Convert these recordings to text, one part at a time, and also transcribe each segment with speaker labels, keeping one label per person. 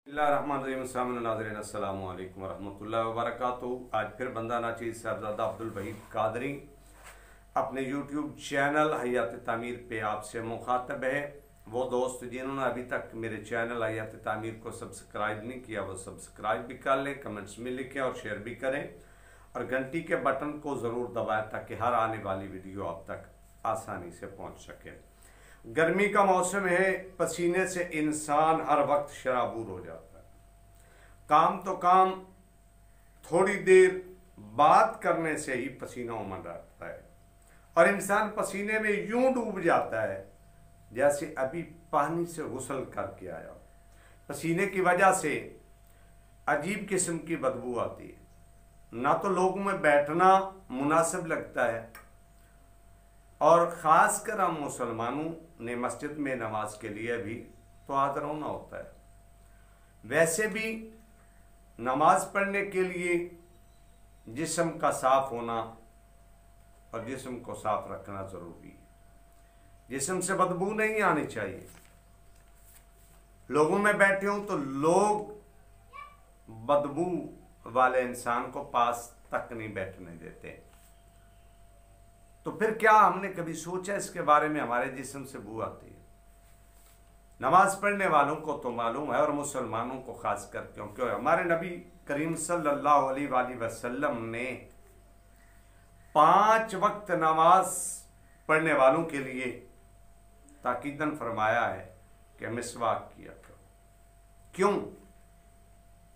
Speaker 1: अस्सलामु अलैकुम वरहमतुल्लाहि वबरकातुहू। आज फिर बंदा नाचीज़ साहबजादा अब्दुल वहीद कादरी अपने यूट्यूब चैनल हयात तामीर पे आपसे मुखातब है। वो दोस्त जिन्होंने अभी तक मेरे चैनल हयात तामीर को सब्सक्राइब नहीं किया वो सब्सक्राइब भी कर लें, कमेंट्स में लिखें और शेयर भी करें और घंटी के बटन को ज़रूर दबाएं ताकि हर आने वाली वीडियो आप तक आसानी से पहुँच सके। गर्मी का मौसम है, पसीने से इंसान हर वक्त शराबूर हो जाता है। काम तो काम, थोड़ी देर बात करने से ही पसीना उमड़ जाता है और इंसान पसीने में यूं डूब जाता है जैसे अभी पानी से गुस्ल करके आया। पसीने की वजह से अजीब किस्म की बदबू आती है, ना तो लोगों में बैठना मुनासिब लगता है और ख़ासकर हम मुसलमानों ने मस्जिद में नमाज के लिए भी तो हाज़िर होना होता है। वैसे भी नमाज पढ़ने के लिए जिस्म का साफ होना और जिस्म को साफ रखना ज़रूरी है। जिस्म से बदबू नहीं आनी चाहिए। लोगों में बैठे हों तो लोग बदबू वाले इंसान को पास तक नहीं बैठने देते। तो फिर क्या हमने कभी सोचा इसके बारे में? हमारे जिस्म से बू आती है। नमाज पढ़ने वालों को तो मालूम है और मुसलमानों को खास कर, क्योंकि हमारे नबी करीम सल्लल्लाहु अलैहि वसल्लम ने 5 वक्त नमाज पढ़ने वालों के लिए ताकीदन फरमाया है कि मिसवाक किया करो। क्यों?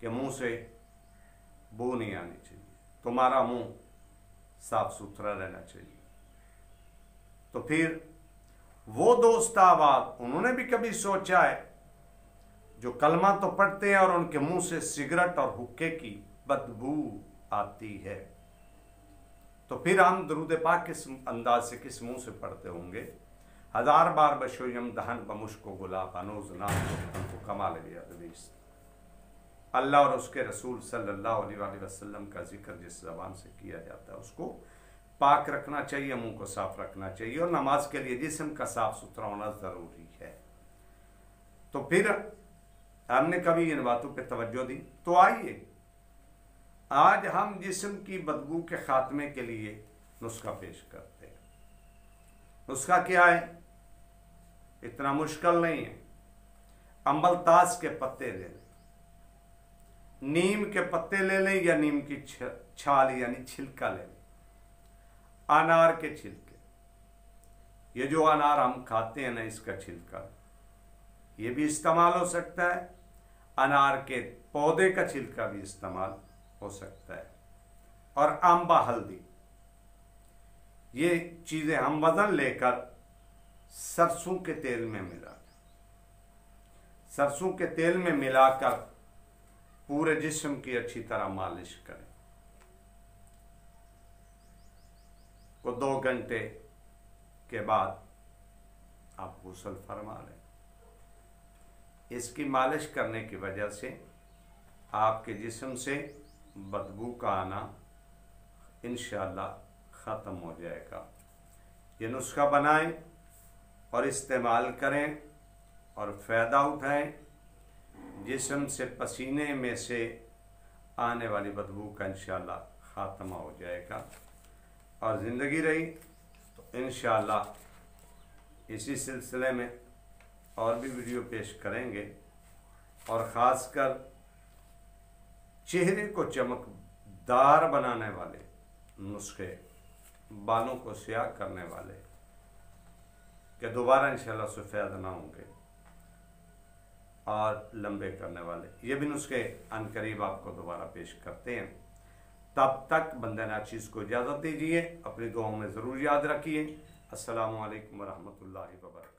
Speaker 1: कि मुंह से बू नहीं आनी चाहिए, तुम्हारा मुंह साफ सुथरा रहना चाहिए। तो फिर वो दोस्त आबाद उन्होंने भी कभी सोचा है जो कलमा तो पढ़ते हैं और उनके मुंह से सिगरेट और हुक्के की बदबू आती है, तो फिर हम दरूद पाक किस अंदाज से, किस मुंह से पढ़ते होंगे? 1000 बार बशोयम दहन बमुश्को गुलाब अनोज नाम कमाल अदवीस। अल्लाह और उसके रसूल सल्लल्लाहु अलैहि वसल्लम का जिक्र जिस ज़बान से किया जाता है उसको पाक रखना चाहिए, मुंह को साफ रखना चाहिए और नमाज के लिए जिस्म का साफ सुथरा होना ज़रूरी है। तो फिर हमने कभी इन बातों पे तवज्जो दी। तो आइए आज हम जिस्म की बदबू के खात्मे के लिए नुस्खा पेश करते हैं। नुस्खा क्या है? इतना मुश्किल नहीं है। अंबल ताश के पत्ते ले लें, नीम के पत्ते ले लें या नीम की छाल यानी छिलका ले लें, अनार के छिलके, ये जो अनार हम खाते हैं ना इसका छिलका, ये भी इस्तेमाल हो सकता है। अनार के पौधे का छिलका भी इस्तेमाल हो सकता है और आंबा हल्दी, ये चीजें हम वजन लेकर सरसों के तेल में मिलाकर पूरे जिस्म की अच्छी तरह मालिश करें। को 2 घंटे के बाद आप गुस्ल फरमा लें। इसकी मालिश करने की वजह से आपके जिस्म से बदबू का आना इंशाअल्लाह ख़त्म हो जाएगा। ये नुस्खा बनाएं और इस्तेमाल करें और फ़ायदा उठाएं। जिस्म से पसीने में से आने वाली बदबू का इंशाअल्लाह ख़ात्मा हो जाएगा और ज़िंदगी रही तो इंशाअल्लाह इसी सिलसिले में और भी वीडियो पेश करेंगे और ख़ासकर चेहरे को चमकदार बनाने वाले नुस्खे, बालों को स्याह करने वाले कि दोबारा इंशाअल्लाह सफ़ेद ना होंगे और लंबे करने वाले, ये भी नुस्खे अनकरीब आपको दोबारा पेश करते हैं। तब तक बंदे नाचीज़ को इजाज़त दीजिए। अपनी दुआओं में ज़रूर याद रखिए। अस्सलामु अलैकुम वरहमतुल्लाहि वबरकातुहू।